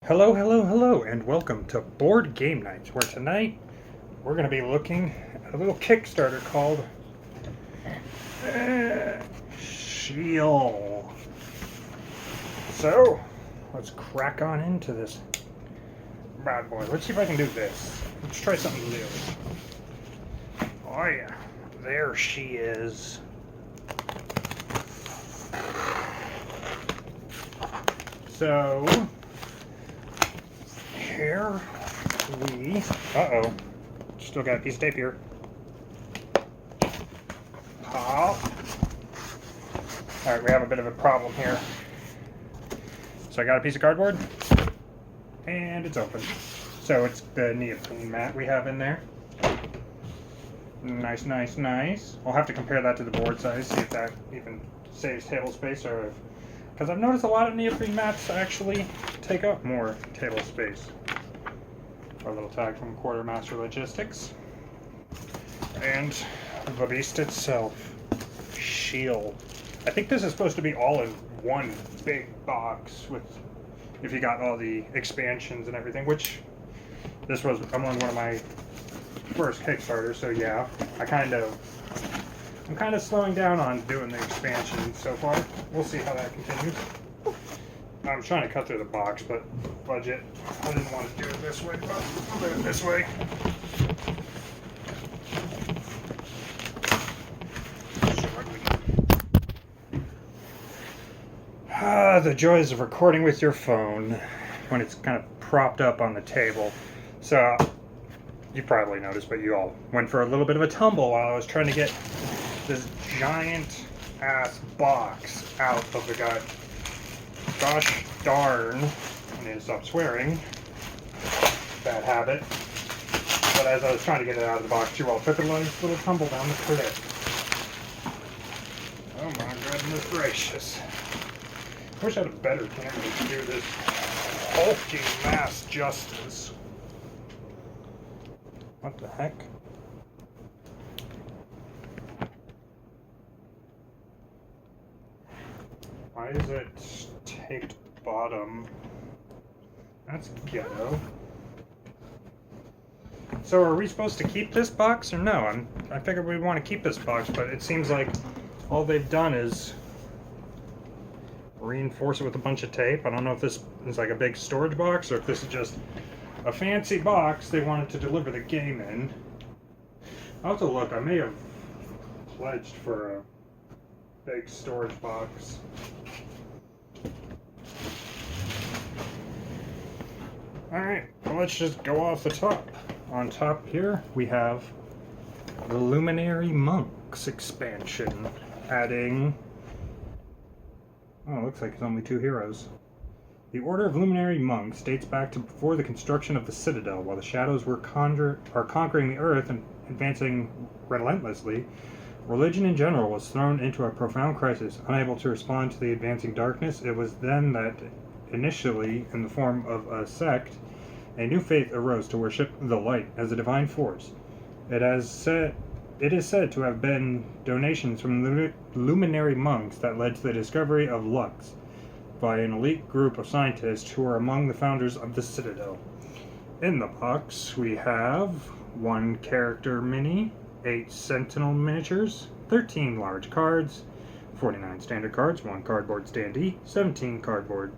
Hello, hello, hello, and welcome to Board Game Nights, where tonight we're going to be looking at a little Kickstarter called Sheol. So, let's crack on into this bad boy. Let's see if I can do this. Let's try something new. Oh yeah, there she is. So, here we... Uh-oh. Still got a piece of tape here. Pop. Alright, we have a bit of a problem here. So I got a piece of cardboard, and it's open. So it's the neoprene mat we have in there. Nice, nice, nice. I'll have to compare that to the board size, see if that even saves table space, or if... Because I've noticed a lot of neoprene mats actually take up more table space. Our little tag from Quartermaster Logistics. And the beast itself, Sheol. I think this is supposed to be all in one big box with, if you got all the expansions and everything, which this was among one of my first Kickstarters, so yeah, I'm kind of slowing down on doing the expansion so far. We'll see how that continues. I'm trying to cut through the box, but budget. I didn't want to do it this way, but I'll do it this way. The joys of recording with your phone when it's kind of propped up on the table. So, you probably noticed, but you all went for a little bit of a tumble while I was trying to get this giant ass box out of the gosh darn, I need to stop swearing, bad habit, but as I was trying to get it out of the box, you all took a nice little tumble down the cliff. Oh my goodness gracious. I wish I had a better camera to do this hulking mass justice. What the heck? Why is it taped bottom? That's ghetto. So are we supposed to keep this box or no? I figured we'd want to keep this box, but it seems like all they've done is reinforce it with a bunch of tape. I don't know if this is like a big storage box or if this is just a fancy box they wanted to deliver the game in. I'll have to look. I may have pledged for a big storage box. Alright, well, let's just go off the top. On top here, we have the Luminary Monks expansion, adding... Oh, it looks like it's only 2 heroes. The Order of Luminary Monks dates back to before the construction of the Citadel. While the shadows were conquering the earth and advancing relentlessly, religion in general was thrown into a profound crisis. Unable to respond to the advancing darkness, it was then that, initially in the form of a sect, a new faith arose to worship the light as a divine force. It is said to have been donations from the luminary monks that led to the discovery of Lux by an elite group of scientists who are among the founders of the Citadel. In the box, we have 1 character mini, 8 sentinel miniatures, 13 large cards, 49 standard cards, 1 cardboard standee, 17 cardboard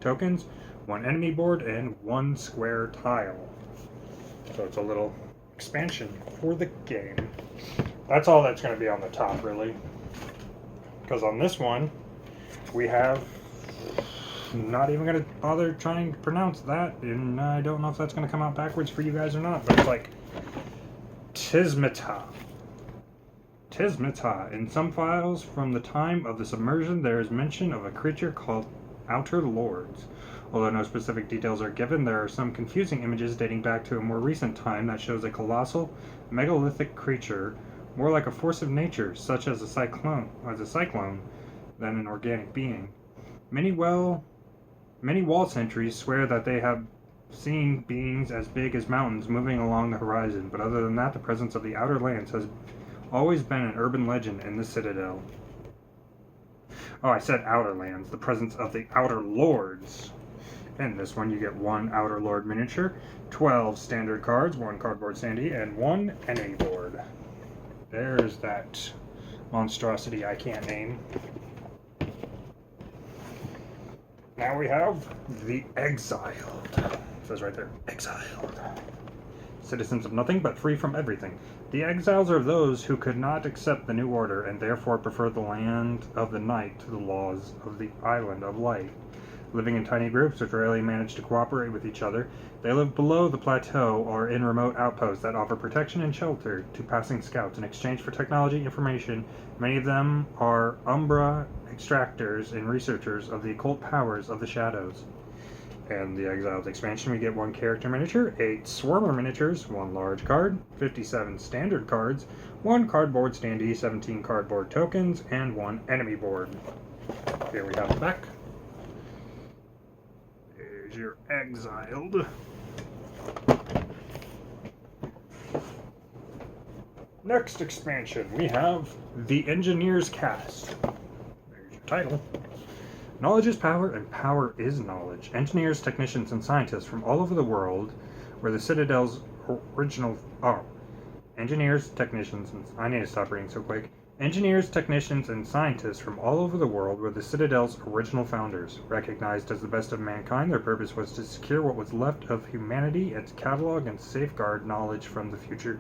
tokens, 1 enemy board, and 1 square tile. So it's a little expansion for the game. That's all that's going to be on the top, really. Because on this one, we have... Not even going to bother trying to pronounce that, and I don't know if that's going to come out backwards for you guys or not, but it's like... Tismata. Tismata. In some files from the time of the submersion, there is mention of a creature called Outer Lords. Although no specific details are given, there are some confusing images dating back to a more recent time that shows a colossal, megalithic creature, more like a force of nature, such as a cyclone, than an organic being. Many wall sentries swear that they have seen beings as big as mountains moving along the horizon, but other than that, the presence of the Outer Lands has always been an urban legend in the Citadel. Oh, I said Outer Lands, the presence of the Outer Lords In this one, you get 1 Outer Lord miniature, 12 standard cards, 1 cardboard standee, and 1 enemy board. There's that monstrosity I can't name. Now we have the Exiled. It says right there, Exiled. Citizens of nothing but free from everything. The exiles are those who could not accept the new order and therefore prefer the land of the night to the laws of the island of light. Living in tiny groups which rarely manage to cooperate with each other, they live below the plateau or in remote outposts that offer protection and shelter to passing scouts in exchange for technology information. Many of them are Umbra extractors and researchers of the occult powers of the shadows. And the Exiled expansion, we get 1 character miniature, 8 Swarmer miniatures, 1 large card, 57 standard cards, 1 cardboard standee, 17 cardboard tokens, and 1 enemy board. Here we have the back. There's your Exiled. Next expansion, we have the Engineer's Cast. There's your title. Knowledge is power, and power is knowledge. Engineers, technicians, and scientists from all over the world were the Citadel's original... Engineers, technicians, and... I need to stop reading so quick. Engineers, technicians, and scientists from all over the world were the Citadel's original founders. Recognized as the best of mankind, their purpose was to secure what was left of humanity and to catalog and safeguard knowledge from the future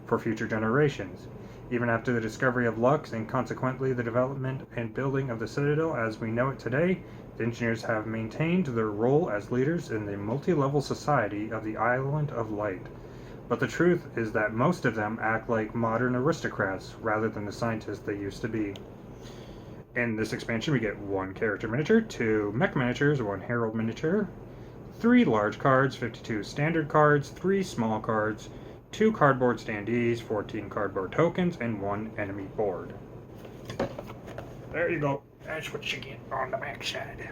for future generations. Even after the discovery of Lux and consequently the development and building of the Citadel as we know it today, the engineers have maintained their role as leaders in the multi-level society of the Island of Light. But the truth is that most of them act like modern aristocrats rather than the scientists they used to be. In this expansion, we get 1 character miniature, 2 mech miniatures, 1 herald miniature, 3 large cards, 52 standard cards, 3 small cards, 2 cardboard standees, 14 cardboard tokens, and 1 enemy board. There you go. That's what you get on the backside.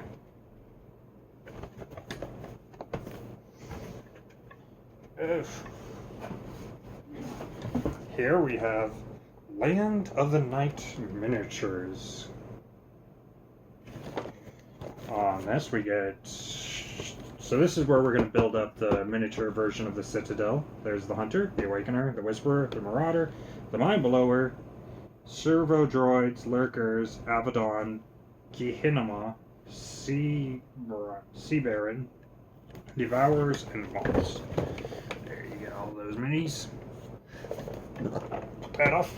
Here we have Land of the Night miniatures. On this we get... So this is where we're going to build up the miniature version of the Citadel. There's the Hunter, the Awakener, the Whisperer, the Marauder, the Mind Blower, Servo Droids, Lurkers, Abaddon, Gehinima, Sea Baron, Devourers, and Moths. There you get all those minis. Put that off.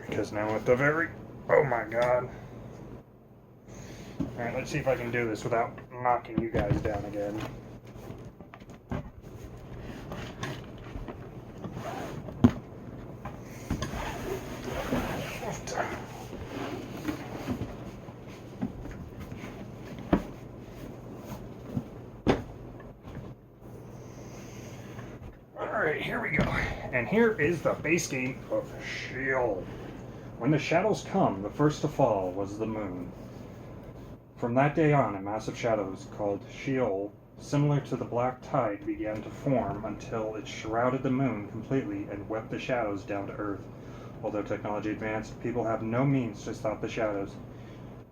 Because now at the very... Oh my god. Alright, let's see if I can do this without knocking you guys down again. Alright, here we go. And here is the base game of Sheol. When the shadows come, the first to fall was the moon. From that day on, a mass of shadows called Sheol, similar to the black tide, began to form until it shrouded the moon completely and wept the shadows down to earth. Although technology advanced, people have no means to stop the shadows,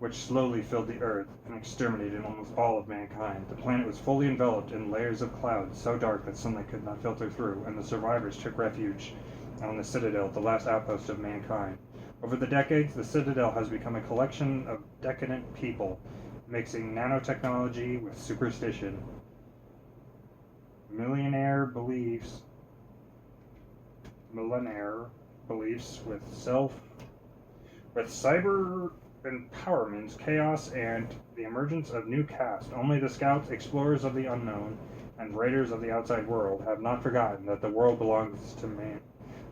which slowly filled the earth and exterminated almost all of mankind. The planet was fully enveloped in layers of clouds so dark that sunlight could not filter through, and the survivors took refuge on the Citadel, the last outpost of mankind. Over the decades, the Citadel has become a collection of decadent people, mixing nanotechnology with superstition, millennial beliefs with cyber empowerment, chaos, and the emergence of new caste. Only the scouts, explorers of the unknown, and raiders of the outside world have not forgotten that the world belongs to man.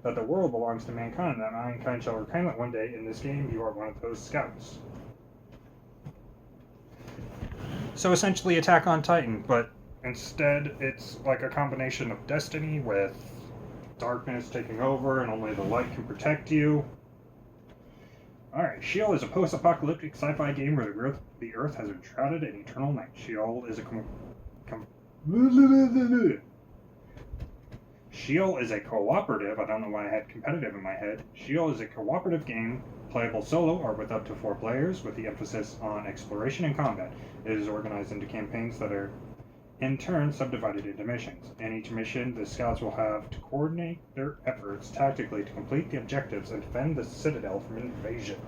That the world belongs to mankind, and that mankind shall reclaim it one day. In this game, you are one of those scouts. So essentially Attack on Titan, but instead it's like a combination of Destiny with darkness taking over and only the light can protect you. Alright, Sheol is a post-apocalyptic sci-fi game where the Earth has been shrouded in eternal Sheol is a cooperative. I don't know why I had competitive in my head. Sheol is a cooperative game, playable solo or with up to 4 players, with the emphasis on exploration and combat. It is organized into campaigns that are in turn subdivided into missions. In each mission, the scouts will have to coordinate their efforts tactically to complete the objectives and defend the citadel from invasion.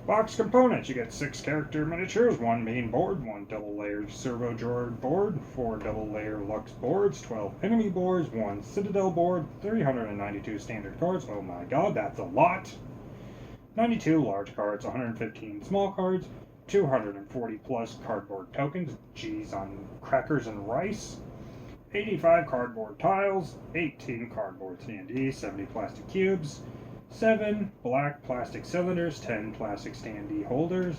Box components. You get 6 character miniatures, 1 main board, 1 double layered servo droid board, 4 double layer Lux boards, 12 enemy boards, 1 citadel board, 392 standard cards. Oh my god, that's a lot! 92 large cards, 115 small cards, 240 plus cardboard tokens, G's on crackers and rice, 85 cardboard tiles, 18 cardboard standees, 70 plastic cubes, 7 black plastic cylinders, 10 plastic standee holders,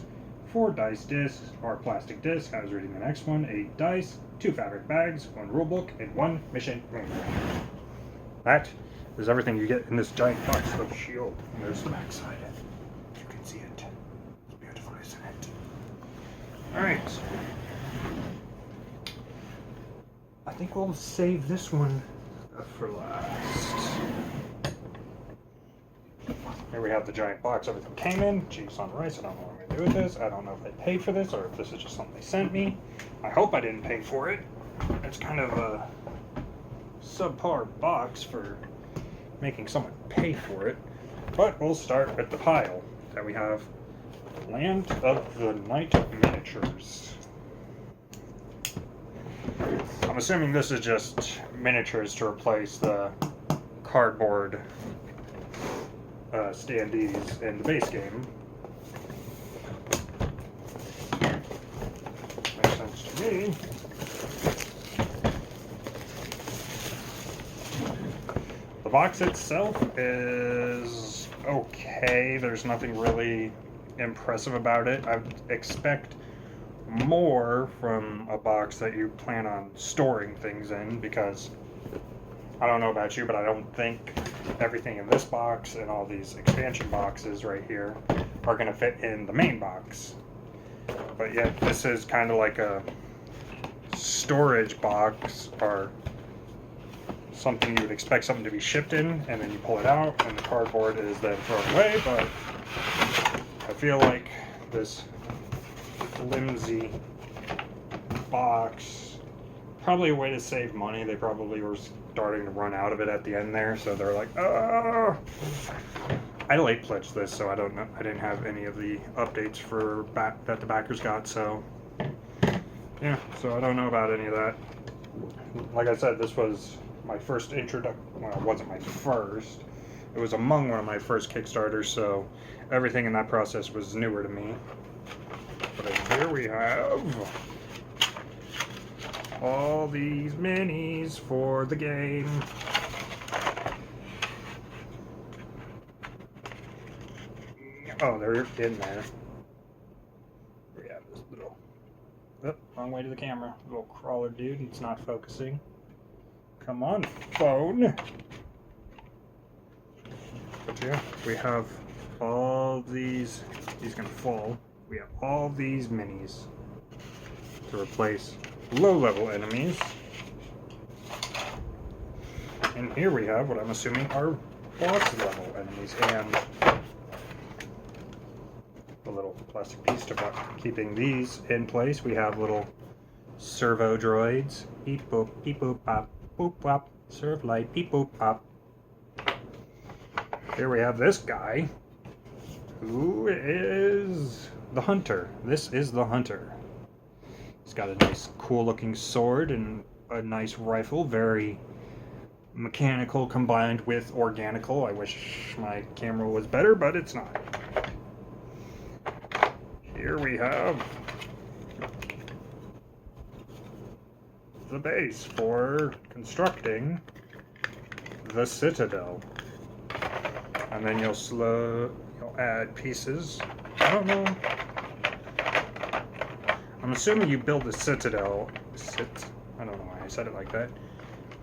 4 dice discs or plastic discs, I was reading the next one, 8 dice, 2 fabric bags, 1 rulebook, and 1 mission manual. That is everything you get in this giant box of Sheol. And there's the backside. If you can see it. It's beautiful, isn't it? Alright. I think we'll save this one for last. Here we have the giant box everything came in. Cheese on rice. I don't know what I'm going to do with this. I don't know if I paid for this or if this is just something they sent me. I hope I didn't pay for it. It's kind of a subpar box for making someone pay for it. But we'll start with the pile that we have. Land of the Night miniatures. I'm assuming this is just miniatures to replace the cardboard standees in the base game. Makes sense to me. The box itself is okay. There's nothing really impressive about it. I would expect more from a box that you plan on storing things in, because I don't know about you, but I don't think everything in this box and all these expansion boxes right here are going to fit in the main box. But yet this is kind of like a storage box, or something you would expect something to be shipped in, and then you pull it out and the cardboard is then thrown away. But I feel like this flimsy box, probably a way to save money. They probably were starting to run out of it at the end there, so they're like, oh. I late pledged this, so I don't know. I didn't have any of the updates for that the backers got, so yeah. So I don't know about any of that. Like I said, this was my first introduction. Well, it wasn't my first. It was among one of my first Kickstarters, so everything in that process was newer to me. But here we have all these minis for the game. Oh, they're in there. We have this little, oh, wrong way to the camera. Little crawler dude, it's not focusing. Come on, phone. But yeah, we have all these. He's gonna fall. We have all these minis to replace low-level enemies. And here we have what I'm assuming are boss-level enemies, and a little plastic piece to keeping these in place. We have little servo droids. Beep boop, pop, boop pop, serve light, beep boop pop. Here we have this guy, who is the hunter. This is the hunter. He's got a nice, cool-looking sword and a nice rifle. Very mechanical combined with organical. I wish my camera was better, but it's not. Here we have the base for constructing the citadel. And then you'll add pieces. I don't know. I'm assuming you build the citadel. I don't know why I said it like that.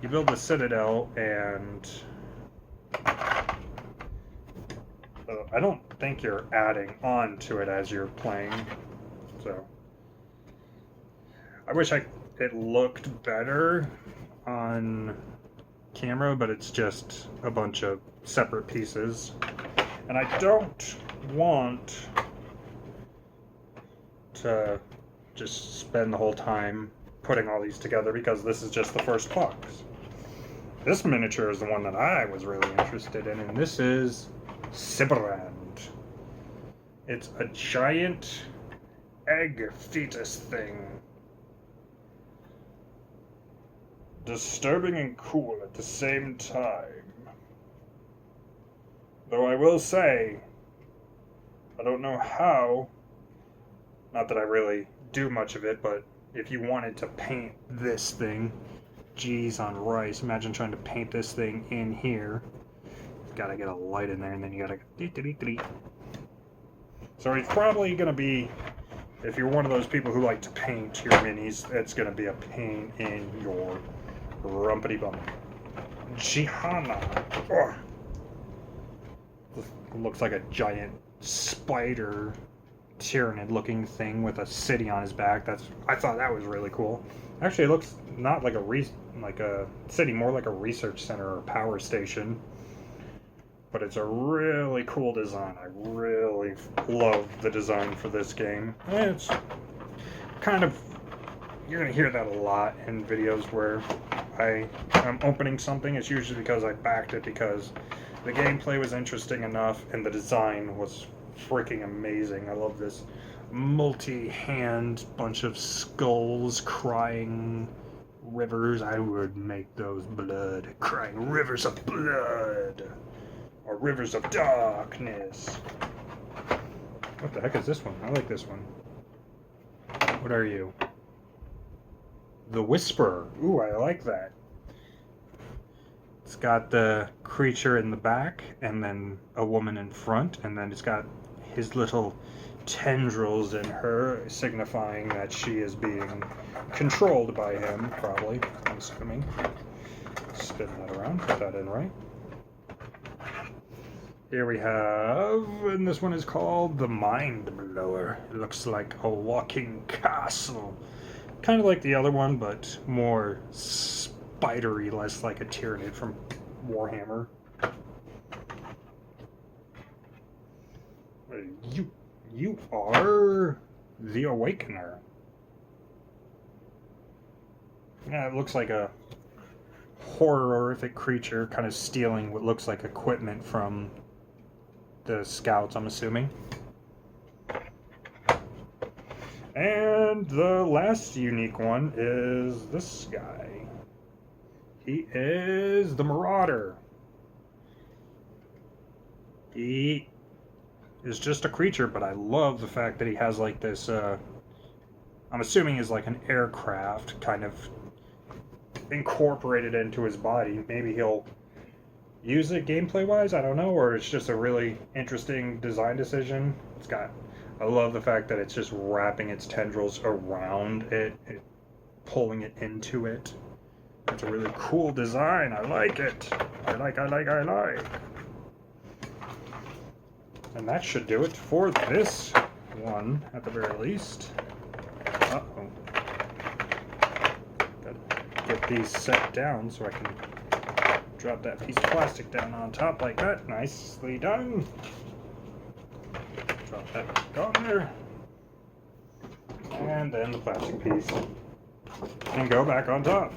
You build the citadel, and I don't think you're adding on to it as you're playing. So I wish it looked better on camera, but it's just a bunch of separate pieces. And I don't want to just spend the whole time putting all these together because this is just the first box. This miniature is the one that I was really interested in, and this is Sibrand. It's a giant egg fetus thing. Disturbing and cool at the same time. Though I will say, I don't know how, not that I really do much of it, but if you wanted to paint this thing, geez on rice, imagine trying to paint this thing in here. Gotta get a light in there, and then you gotta go. So it's probably gonna be, if you're one of those people who like to paint your minis, it's gonna be a pain in your rumpity bum. Jihana. Oh. Looks like a giant spider tyrannid looking thing with a city on his back. I thought that was really cool. Actually, it looks not like a city, more like a research center or a power station. But it's a really cool design. I really love the design for this game. It's kind of, you're going to hear that a lot in videos where I am opening something. It's usually because I backed it because the gameplay was interesting enough and the design was freaking amazing. I love this multi-hand bunch of skulls crying rivers. I would make those blood crying rivers of blood. Or rivers of darkness. What the heck is this one? I like this one. What are you? The Whisperer. Ooh, I like that. It's got the creature in the back, and then a woman in front, and then it's got his little tendrils in her, signifying that she is being controlled by him, probably, I'm assuming. Spin that around, put that in right. Here we have, and this one is called the Mind Blower. It looks like a walking castle. Kind of like the other one, but more spidery, less like a Tyrannid from Warhammer. You are the Awakener. Yeah, it looks like a horrific creature, kind of stealing what looks like equipment from the scouts, I'm assuming. And the last unique one is this guy. He is the Marauder. He is just a creature, but I love the fact that he has like this, I'm assuming is like an aircraft kind of incorporated into his body. Maybe he'll use it gameplay-wise, I don't know, or it's just a really interesting design decision. I love the fact that it's just wrapping its tendrils around it, pulling it into it. It's a really cool design. I like it. I like. And that should do it for this one, at the very least. Uh-oh. Gotta get these set down so I can drop that piece of plastic down on top like that. Nicely done. Drop that back on there. And then the plastic piece. And go back on top.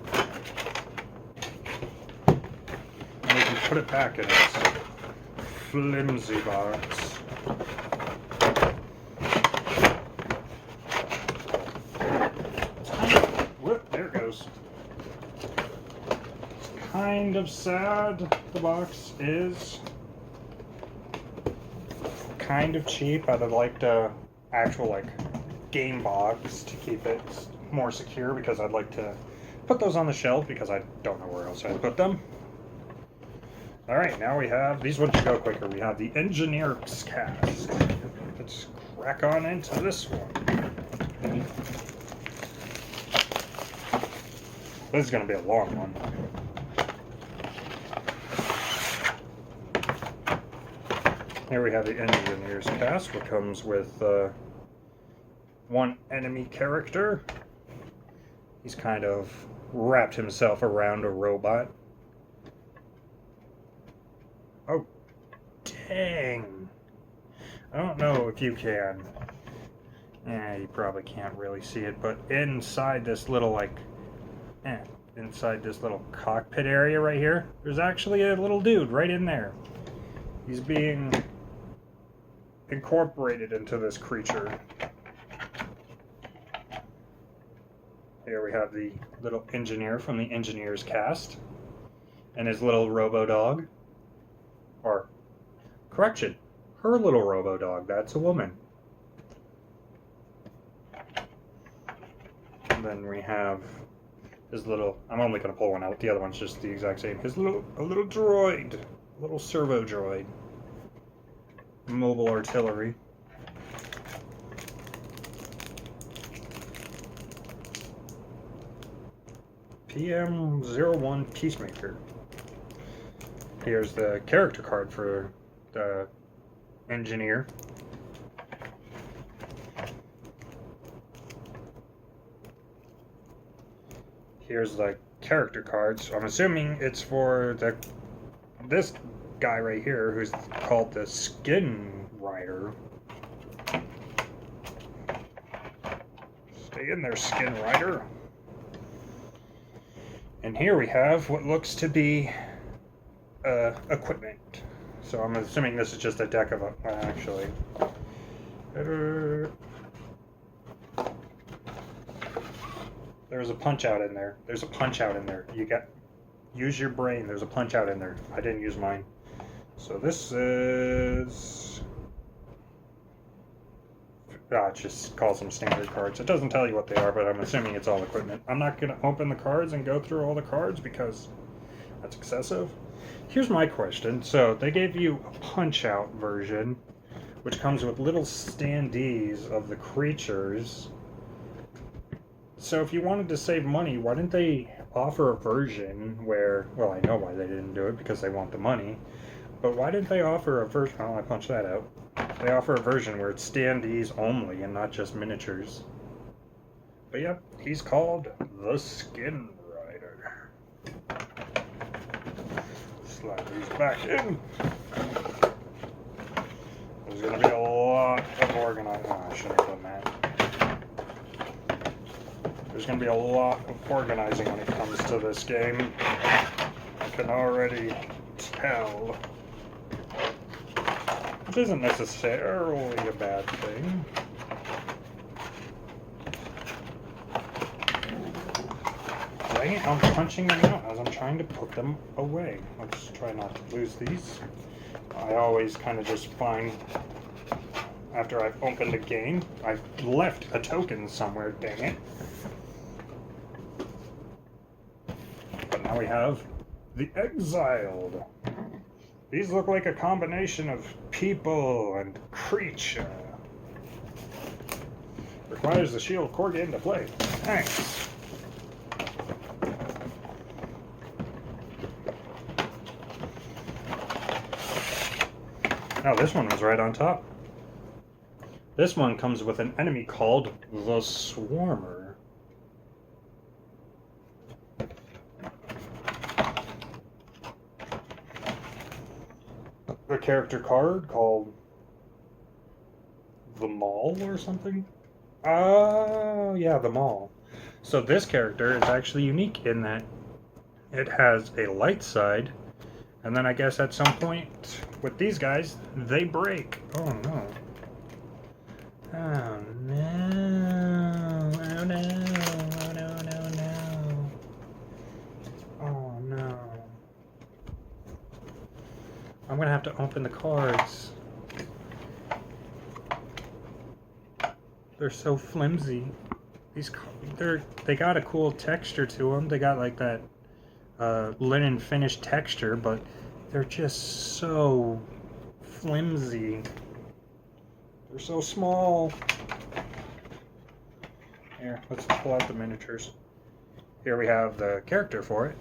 And we can put it back in its flimsy box. Whoop, there it goes. Kind of sad the box is. Kind of cheap. I'd have liked a actual game box to keep it more secure because I'd like to put those on the shelf because I don't know where else I'd put them. Alright, now we have, these ones go quicker. We have the Engineer's Cask. Let's crack on into this one. This is going to be a long one. Here we have the Engineer's Cask, which comes with one enemy character. He's kind of wrapped himself around a robot. Oh, dang. I don't know if you can. Yeah, you probably can't really see it, but inside this little, like, inside this little cockpit area right here, there's actually a little dude right in there. He's being incorporated into this creature. Here we have the little engineer from the engineer's cast and his little robo-dog. Or, correction, her little robo-dog. That's a woman. And then we have his little, I'm only going to pull one out, the other one's just the exact same. His little droid, a little servo droid. Mobile artillery. PM01 Peacemaker. Here's the character card for the engineer. Here's the character cards. I'm assuming it's for this guy right here, who's called the Skin Rider. Stay in there, Skin Rider. And here we have what looks to be equipment. So I'm assuming this is just a deck of actually. There's a punch out in there. There's a punch out in there. Use your brain. There's a punch out in there. I didn't use mine. So this is... it just calls them standard cards. It doesn't tell you what they are, but I'm assuming it's all equipment. I'm not going to open the cards and go through all the cards because that's excessive. Here's my question. So they gave you a punch-out version, which comes with little standees of the creatures. So if you wanted to save money, why didn't they offer a version where... Well, I know why they didn't do it, because they want the money. But why didn't they offer a version... Oh, I punched that out. They offer a version where it's standees only and not just miniatures. But yep, he's called the Skin Rider. Slide these back in. There's going to be a lot of organizing. Oh, I shouldn't have done that. There's going to be a lot of organizing when it comes to this game. I can already tell. Which isn't necessarily a bad thing. Dang it, I'm punching them out as I'm trying to put them away. Let's try not to lose these. I always kind of just find, after I've opened a game, I've left a token somewhere, dang it. But now we have the Exiled. These look like a combination of people and creature. Requires the Sheol core game to play. Thanks. Now this one was right on top. This one comes with an enemy called the Swarmer. A character card called the Maul or something? Oh, yeah, the Maul. So this character is actually unique in that it has a light side, and then I guess at some point with these guys, they break. Oh no. Oh no. Oh no. Oh no, no, no. Oh no. I'm gonna have to open the cards. They're so flimsy. They got a cool texture to them. They got like that linen finish texture, but they're just so flimsy. They're so small. Here, let's pull out the miniatures. Here we have the character for it.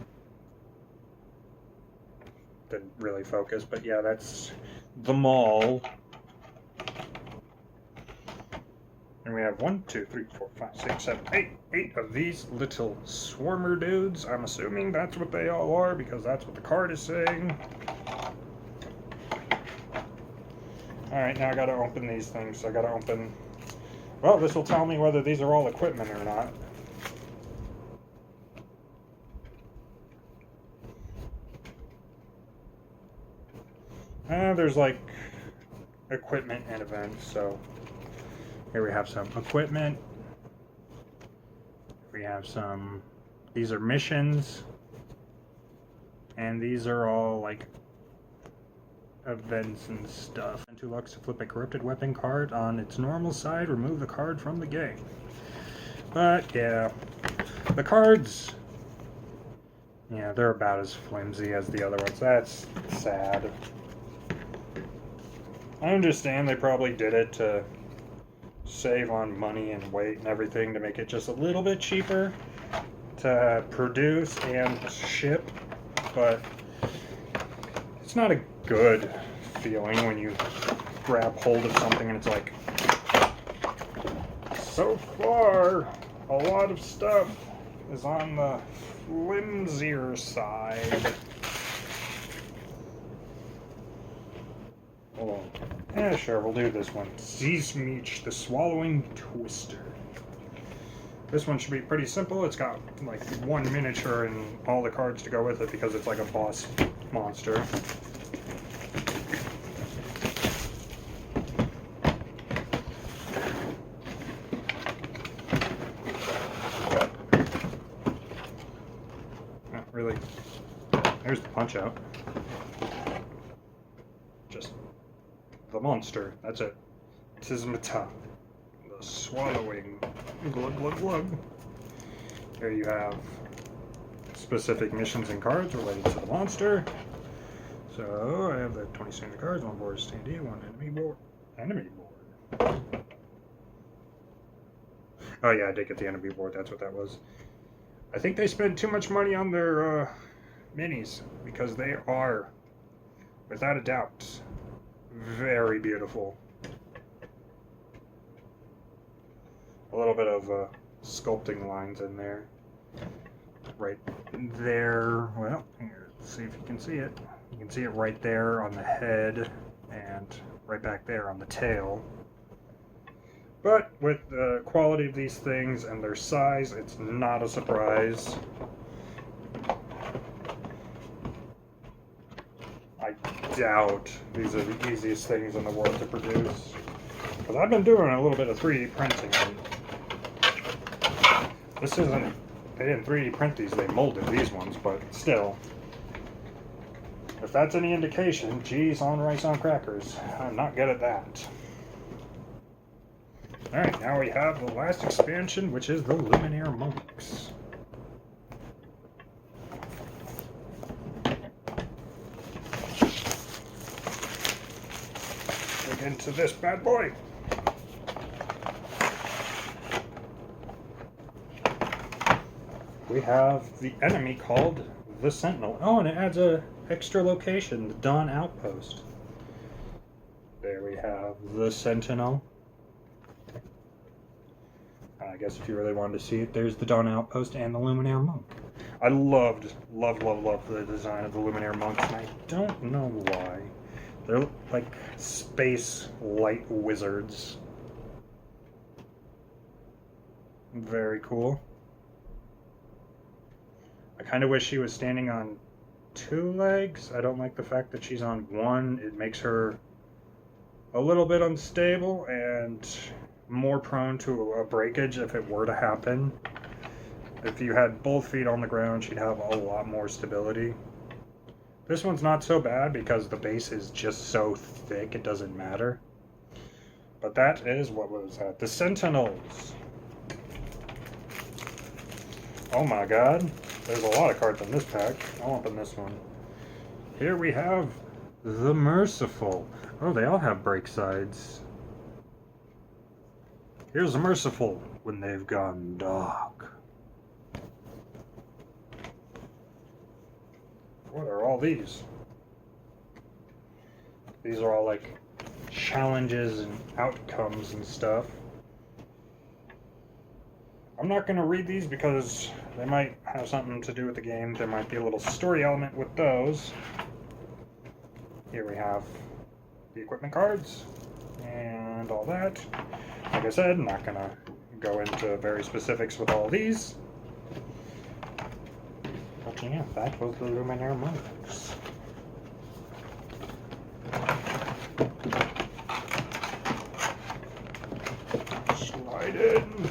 Didn't really focus, but yeah, that's the Maul. And we have 1, 2, 3, 4, 5, 6, 7, 8. 8 of these little swarmer dudes. I'm assuming that's what they all are because that's what the card is saying. Alright, now I gotta open these things. I gotta open... Well, this will tell me whether these are all equipment or not. There's like equipment and events, so here we have some equipment. We have some, these are missions, and these are all like events and stuff. And 2 lucks to flip a corrupted weapon card on its normal side, remove the card from the game. But yeah, the cards, yeah, they're about as flimsy as the other ones. That's sad. I understand they probably did it to save on money and weight and everything to make it just a little bit cheaper to produce and ship, but it's not a good feeling when you grab hold of something and it's like, so far a lot of stuff is on the flimsier side. Oh, yeah, sure, we'll do this one. Zizmeech, the Swallowing Twister. This one should be pretty simple. It's got like 1 miniature and all the cards to go with it because it's like a boss monster. Not really. There's the punch out. Just the monster. That's it. Tismata, the Swallowing. Glug, glug, glug. Here you have specific missions and cards related to the monster. So I have the 20 standard cards, 1 board standee, 1 enemy board. Enemy board. Oh yeah, I did get the enemy board. That's what that was. I think they spent too much money on their minis because they are, without a doubt, very beautiful. A little bit of sculpting lines in there. Right there. Well, here, let's see if you can see it. You can see it right there on the head and right back there on the tail. But with the quality of these things and their size, it's not a surprise. I doubt these are the easiest things in the world to produce. Because I've been doing a little bit of 3D printing. And this isn't, they didn't 3D print these, they molded these ones, but still. If that's any indication, cheese on rice on crackers. I'm not good at that. Alright, now we have the last expansion, which is the Luminaire Monks. Dig into this bad boy. We have the enemy called the Sentinel. Oh, and it adds a extra location, the Dawn Outpost. There we have the Sentinel. I guess if you really wanted to see it, there's the Dawn Outpost and the Luminaire Monk. I loved the design of the Luminaire Monks, and I don't know why. They're like space light wizards. Very cool. I kind of wish she was standing on 2 legs. I don't like the fact that she's on 1. It makes her a little bit unstable and more prone to a breakage if it were to happen. If you had both feet on the ground, she'd have a lot more stability. This one's not so bad because the base is just so thick it doesn't matter. But that is what was that? The Sentinels. Oh my god. There's a lot of cards in this pack. I'll open this one. Here we have the Merciful. Oh, they all have break sides. Here's the Merciful when they've gone dark. What are all these? These are all like challenges and outcomes and stuff. I'm not going to read these because they might have something to do with the game. There might be a little story element with those. Here we have the equipment cards. and all that. Like I said, I'm not gonna go into very specifics with all these. But yeah, that was the luminaire monks. Slide in.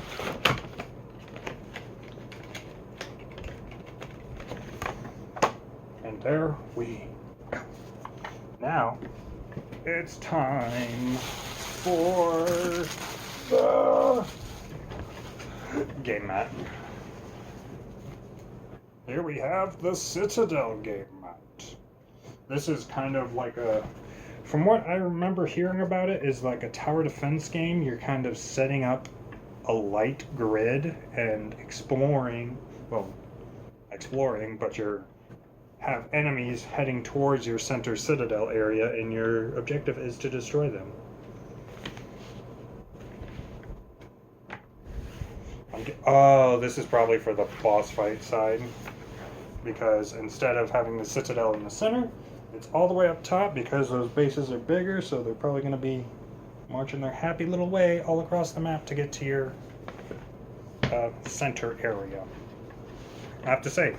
And there we go. Now, it's time for the game mat. Here we have the Citadel game mat. This is kind of like a, from what I remember hearing about it, is like a tower defense game. You're kind of setting up a light grid and exploring, but you're have enemies heading towards your center citadel area, and your objective is to destroy them. Oh, this is probably for the boss fight side, because instead of having the citadel in the center, it's all the way up top, because those bases are bigger, so they're probably going to be marching their happy little way all across the map to get to your center area. I have to say,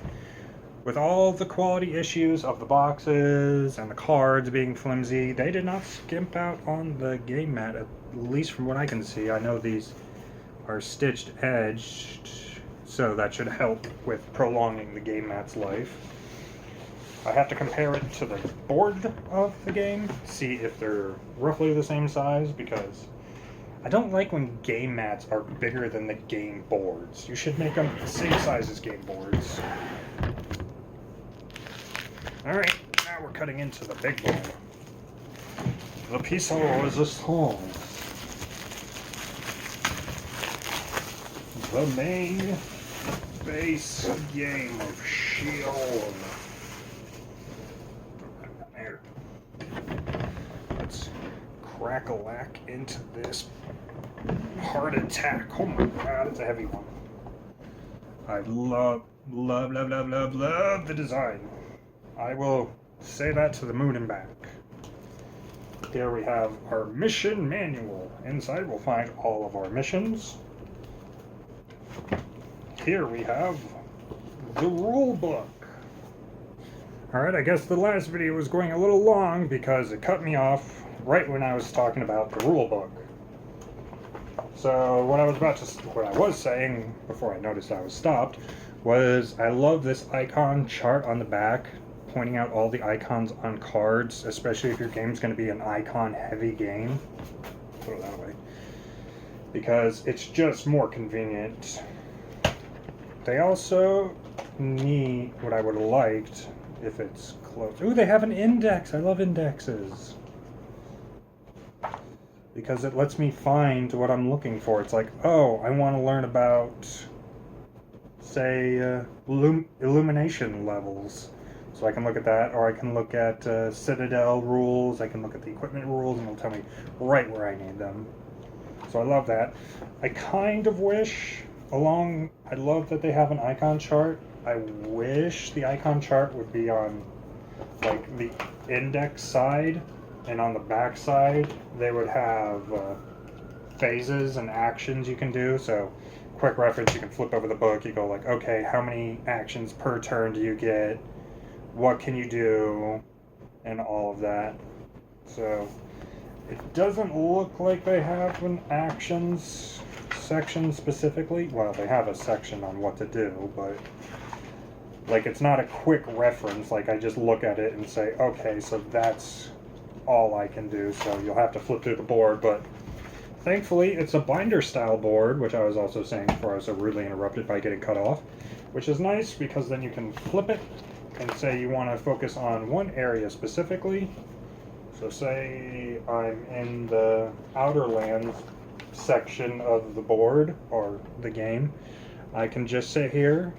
with all the quality issues of the boxes and the cards being flimsy, they did not skimp out on the game mat, at least from what I can see. I know these are stitched edged, so that should help with prolonging the game mat's life. I have to compare it to the board of the game, see if they're roughly the same size, because I don't like when game mats are bigger than the game boards. You should make them the same size as game boards. Alright, now we're cutting into the big board. The piece de resistance. The main base game of Sheol. There. Let's crack-a-lack into this heart attack. Oh my god, it's a heavy one. I love the design. I will say that to the moon and back. Here we have our mission manual. Inside we'll find all of our missions. Here we have the rule book. Alright, I guess the last video was going a little long because it cut me off right when I was talking about the rule book. So what I was saying before I noticed I was stopped was I love this icon chart on the back, pointing out all the icons on cards, especially if your game's going to be an icon-heavy game. Put it that way. Because it's just more convenient. They also need what I would have liked if it's close. Ooh, they have an index. I love indexes. Because it lets me find what I'm looking for. It's like, oh, I want to learn about, say, illumination levels. So I can look at that, or I can look at Citadel rules, I can look at the equipment rules, and it'll tell me right where I need them. So I love that. I kind of wish, I love that they have an icon chart. I wish the icon chart would be on, like, the index side, and on the back side, they would have phases and actions you can do. So, quick reference, you can flip over the book, you go like, okay, how many actions per turn do you get? What can you do, and all of that. So it doesn't look like they have an actions section specifically. Well, they have a section on what to do, but like it's not a quick reference. Like I just look at it and say, okay, so that's all I can do. So you'll have to flip through the board, but thankfully it's a binder style board, which I was also saying before I was so rudely interrupted by getting cut off, which is nice because then you can flip it and say you want to focus on one area specifically. So say I'm in the Outer Lands section of the board or the game, I can just sit here,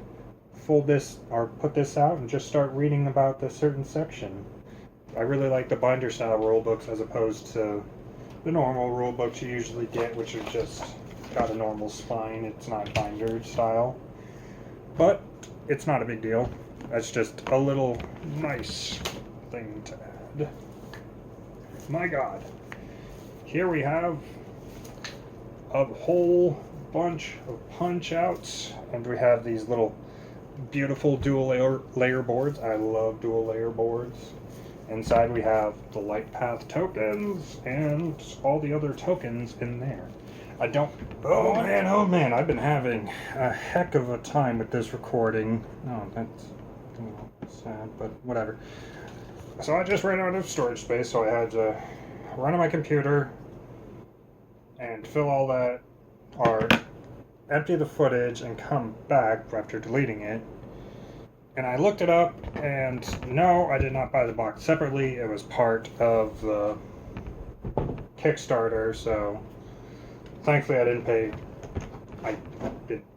fold this or put this out and just start reading about the certain section. I really like the binder style rule books as opposed to the normal rule books you usually get, which are just got a normal spine. It's not binder style, but it's not a big deal. That's just a little nice thing to add. My god. Here we have a whole bunch of punch outs, and we have these little beautiful dual layer boards. I love dual layer boards. Inside we have the light path tokens and all the other tokens in there. I don't... Oh man, I've been having a heck of a time with this recording. Oh, that's a little sad, but whatever. So I just ran out of storage space, so I had to run on my computer and fill all that art, empty the footage, and come back after deleting it. And I looked it up, and no, I did not buy the box separately. It was part of the Kickstarter, so thankfully I didn't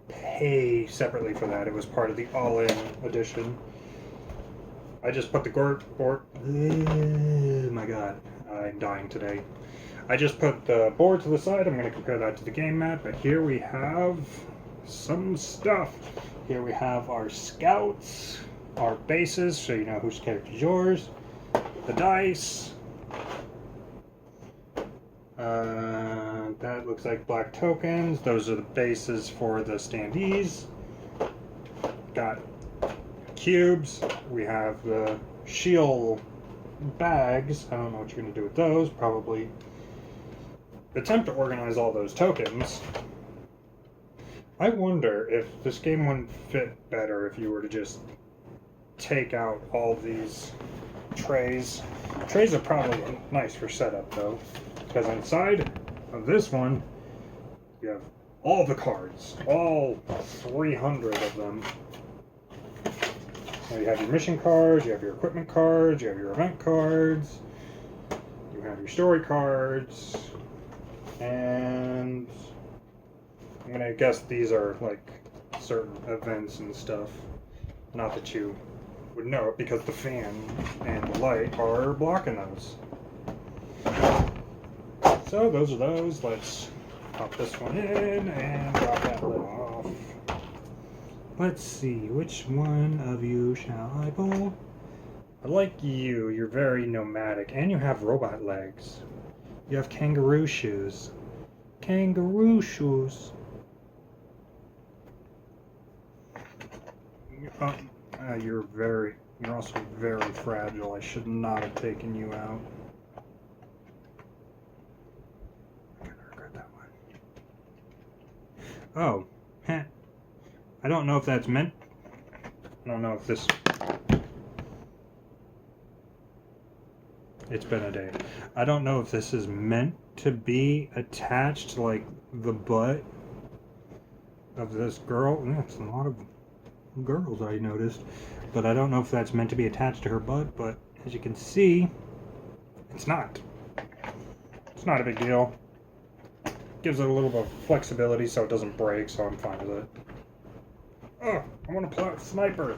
pay separately for that. It was part of the all-in edition. I just put the board... Oh my god, I'm dying today. I just put the board to the side. I'm going to compare that to the game map, but here we have some stuff. Here we have our scouts, our bases, so you know whose character is yours, the dice. That looks like black tokens. Those are the bases for the standees. Got cubes. We have the Sheol bags. I don't know what you're going to do with those. Probably attempt to organize all those tokens. I wonder if this game wouldn't fit better if you were to just take out all these trays. Trays are probably nice for setup though, because inside of this one you have all the cards, all 300 of them. Now you have your mission cards, you have your equipment cards, you have your event cards, you have your story cards, and I'm gonna guess these are like certain events and stuff. Not that you would know it because the fan and the light are blocking those. So those are those. Let's pop this one in and drop that lid off. Let's see, which one of you shall I pull? I like you. You're very nomadic, and you have robot legs. You have kangaroo shoes. Kangaroo shoes. You're also very fragile. I should not have taken you out. I'm gonna regret that one. Oh, heh. I don't know if that's meant. I don't know if this. It's been a day. I don't know if this is meant to be attached to like the butt of this girl. Yeah, it's a lot of girls I noticed, but I don't know if that's meant to be attached to her butt, but as you can see, it's not. It's not a big deal. Gives it a little bit of flexibility so it doesn't break, so I'm fine with it. Oh, I want to play a sniper.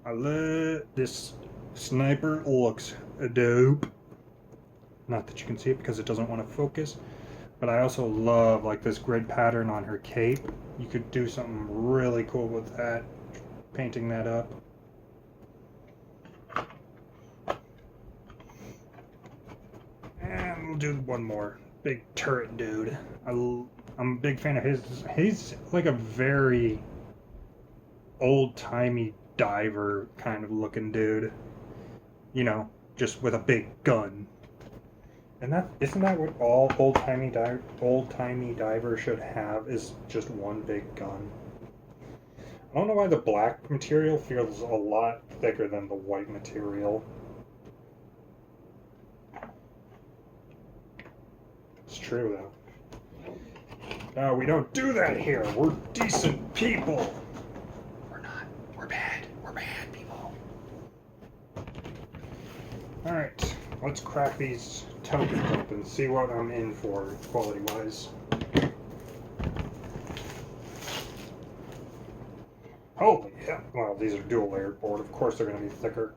I love this sniper. Looks dope. Not that you can see it because it doesn't want to focus, but I also love like this grid pattern on her cape. You could do something really cool with that, painting that up. And we'll do one more. Big turret dude. I'm a big fan of his. He's like a very old-timey diver kind of looking dude. You know, just with a big gun. And isn't that what all old-timey divers should have, is just one big gun? I don't know why the black material feels a lot thicker than the white material. It's true, though. No, we don't do that here. We're decent people. We're not. We're bad. We're bad people. Alright, let's crack these tokens up and see what I'm in for quality-wise. Holy hell. Well, these are dual-layered board. Of course they're going to be thicker.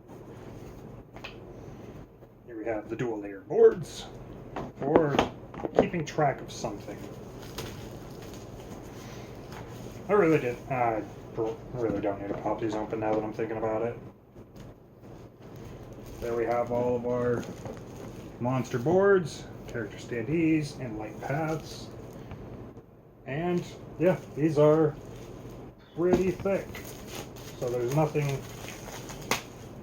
Here we have the dual-layered boards for keeping track of something. I really don't need to pop these open now that I'm thinking about it. There we have all of our monster boards, character standees, and light paths. And yeah, these are pretty thick, so there's nothing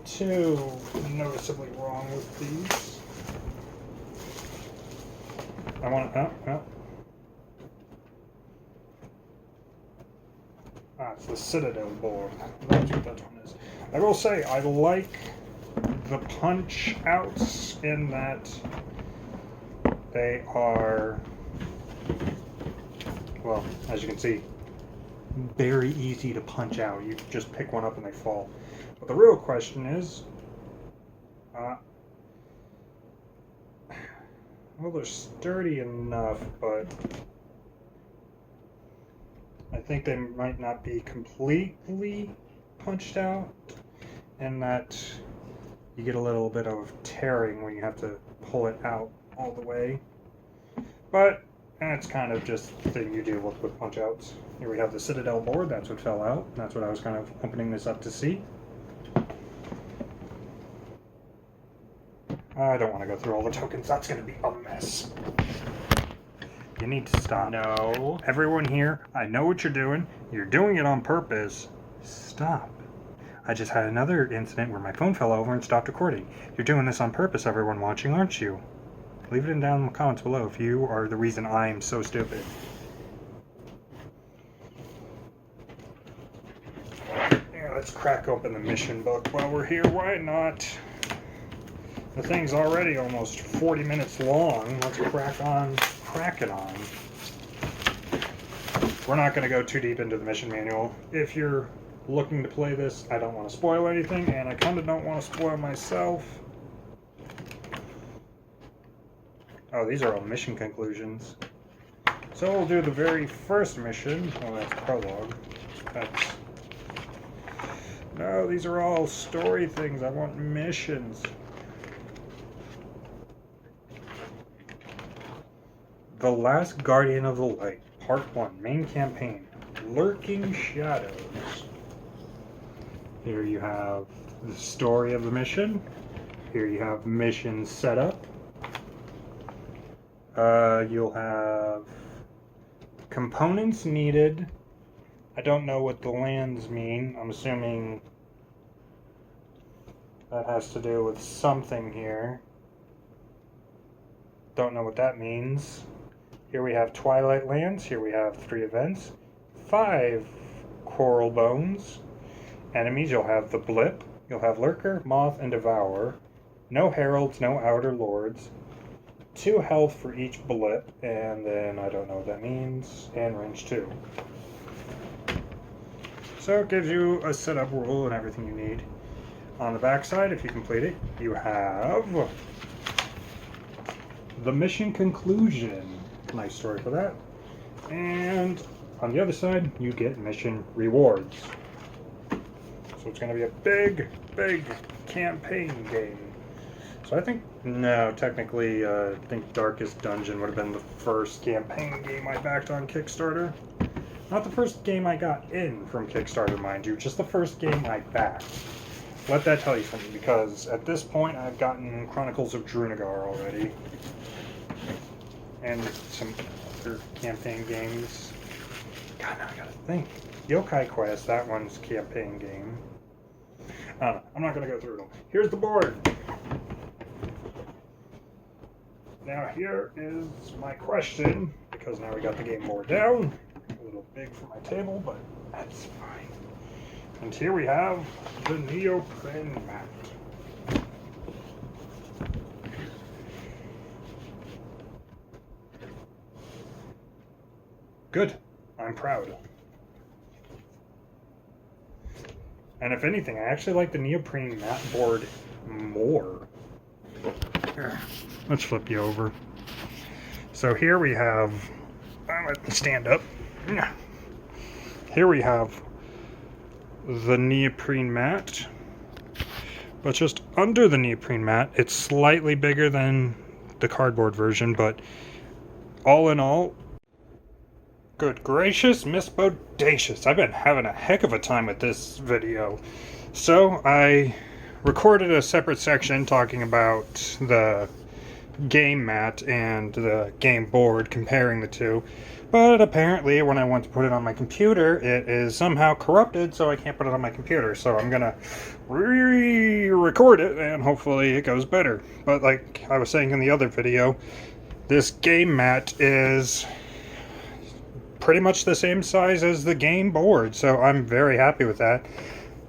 too noticeably wrong with these. I want to, it's the Citadel board. That's what that one is. I will say, I like the punch outs in that they are, well, as you can see, very easy to punch out. You just pick one up and they fall. But the real question is, well, they're sturdy enough, but I think they might not be completely punched out, and that you get a little bit of tearing when you have to pull it out all the way. But that's kind of just the thing you deal with punch outs. Here we have the Citadel board. That's what fell out. That's what I was kind of opening this up to see. I don't want to go through all the tokens. That's going to be a mess. You need to stop. No. Everyone here, I know what you're doing. You're doing it on purpose. Stop. I just had another incident where my phone fell over and stopped recording. You're doing this on purpose, everyone watching, aren't you? Leave it down in the comments below if you are the reason I am so stupid. Yeah, let's crack open the mission book while we're here. Why not? The thing's already almost 40 minutes long. Let's crack it on. We're not going to go too deep into the mission manual. If you're looking to play this, I don't want to spoil anything, and I kind of don't want to spoil myself. Oh, these are all mission conclusions. So we'll do the very first mission. Oh, that's prologue. No, these are all story things. I want missions. The Last Guardian of the Light, Part 1, Main Campaign, Lurking Shadows. Here you have the story of the mission. Here you have mission setup. You'll have components needed. I don't know what the lands mean. I'm assuming that has to do with something here. Don't know what that means. Here we have Twilight Lands. Here we have 3 events. 5 Coral Bones. Enemies, you'll have the Blip. You'll have Lurker, Moth, and Devourer. No Heralds, no Outer Lords. 2 health for each Blip, and then I don't know what that means, and range 2. So it gives you a setup rule and everything you need. On the backside, if you complete it, you have the mission conclusion. Nice story for that. And on the other side, you get mission rewards. So it's going to be a big, big campaign game. So I think, no, technically, I think Darkest Dungeon would have been the first campaign game I backed on Kickstarter. Not the first game I got in from Kickstarter, mind you, just the first game I backed. Let that tell you something, because at this point I've gotten Chronicles of Drunagar already. And some other campaign games. God, now I gotta think. Yokai Quest, that one's campaign game. I don't know. I'm not gonna go through it all. Here's the board. Now here is my question, because now we got the game board down. A little big for my table, but that's fine. And here we have the neoprene mat. Good. I'm proud. And if anything, I actually like the neoprene mat board more. Let's flip you over. So here we have, let's stand up. Here we have the neoprene mat, but just under the neoprene mat, it's slightly bigger than the cardboard version, but all in all, good gracious, Miss Bodacious, I've been having a heck of a time with this video. So I recorded a separate section talking about the game mat and the game board, comparing the two. But apparently when I want to put it on my computer, it is somehow corrupted, so I can't put it on my computer. So I'm gonna re-record it, and hopefully it goes better. But like I was saying in the other video, this game mat is pretty much the same size as the game board, so I'm very happy with that.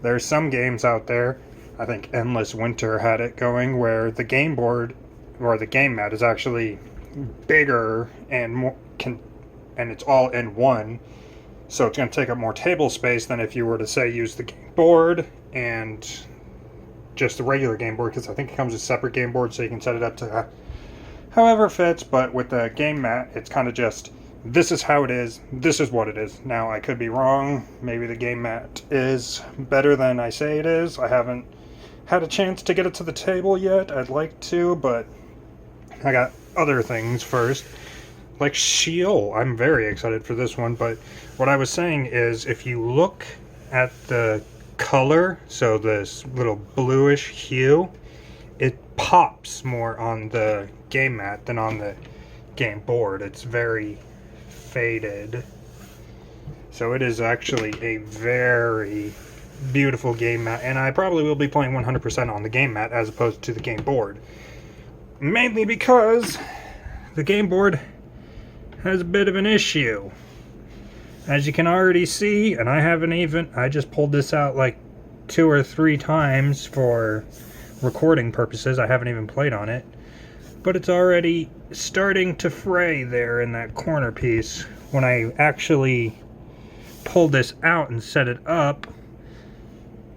There's some games out there, I think Endless Winter had it going, where the game board or the game mat is actually bigger and more and it's all in one, so it's going to take up more table space than if you were to say use the game board and just the regular game board, because I think it comes with a separate game board so you can set it up to however fits. But with the game mat, it's kind of just, this is how it is, this is what it is. Now I could be wrong, maybe the game mat is better than I say it is. I haven't had a chance to get it to the table yet. I'd like to, but I got other things first, like Sheol. I'm very excited for this one. But what I was saying is, if you look at the color, so this little bluish hue, it pops more on the game mat than on the game board. It's very faded, so it is actually a very beautiful game mat, and I probably will be playing 100% on the game mat as opposed to the game board, mainly because the game board has a bit of an issue, as you can already see. And I just pulled this out like 2 or 3 times for recording purposes. I haven't even played on it, but it's already starting to fray there in that corner piece. When I actually pulled this out and set it up,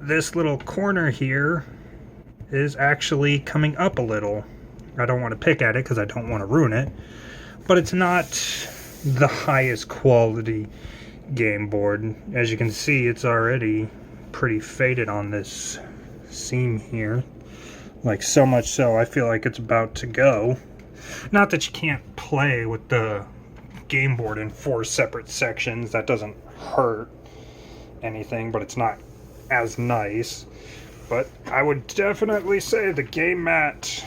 this little corner here is actually coming up a little. I don't want to pick at it because I don't want to ruin it, but it's not the highest quality game board. As you can see, it's already pretty faded on this seam here, like so much so I feel like it's about to go. Not that you can't play with the game board in 4 separate sections, that doesn't hurt anything, but it's not as nice. But I would definitely say the game mat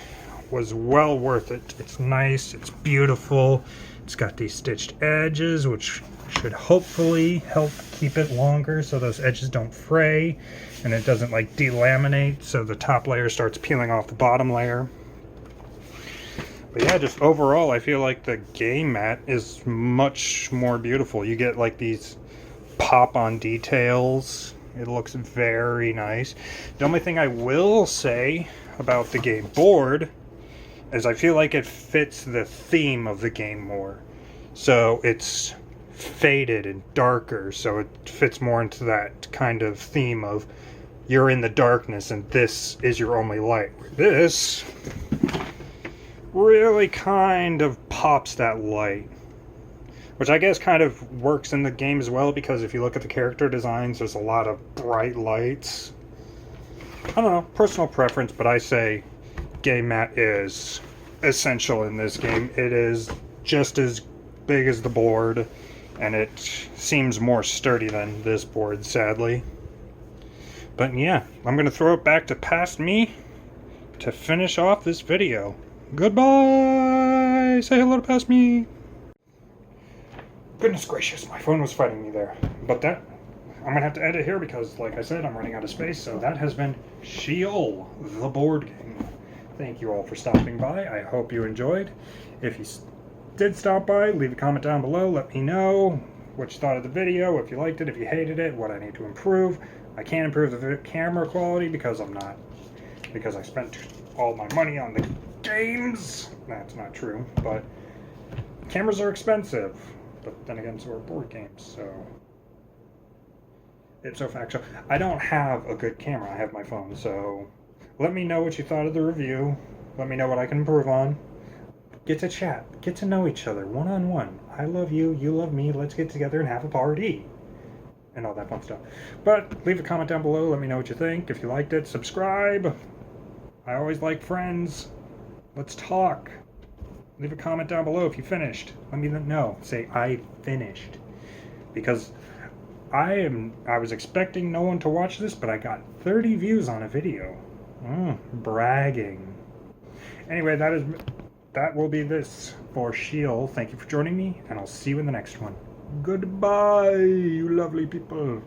was well worth it. It's nice, it's beautiful, it's got these stitched edges which should hopefully help keep it longer so those edges don't fray and it doesn't like delaminate so the top layer starts peeling off the bottom layer. But yeah, just overall I feel like the game mat is much more beautiful. You get like these pop-on details. It looks very nice. The only thing I will say about the game board is I feel like it fits the theme of the game more. So it's faded and darker, so it fits more into that kind of theme of you're in the darkness and this is your only light. This really kind of pops that light, which I guess kind of works in the game as well, because if you look at the character designs, there's a lot of bright lights. I don't know, personal preference, but I say game mat is essential in this game. It is just as big as the board, and it seems more sturdy than this board, sadly. But yeah, I'm going to throw it back to past me to finish off this video. Goodbye! Say hello to past me! Goodness gracious, my phone was fighting me there. But that, I'm going to have to edit here because, like I said, I'm running out of space. So that has been Sheol, the board game. Thank you all for stopping by. I hope you enjoyed. If you did stop by, leave a comment down below. Let me know what you thought of the video, if you liked it, if you hated it, what I need to improve. I can't improve the camera quality because I spent all my money on the games. That's not true, but cameras are expensive. But then again, so are board games, so ipso facto. I don't have a good camera. I have my phone, so let me know what you thought of the review. Let me know what I can improve on. Get to chat. Get to know each other one-on-one. I love you. You love me. Let's get together and have a party. And all that fun stuff. But leave a comment down below. Let me know what you think. If you liked it, subscribe. I always like friends. Let's talk. Leave a comment down below if you finished. Let me know. Say, I finished. Because I was expecting no one to watch this, but I got 30 views on a video. Bragging. Anyway, that has that will be this for Sheol. Thank you for joining me, and I'll see you in the next one. Goodbye, you lovely people.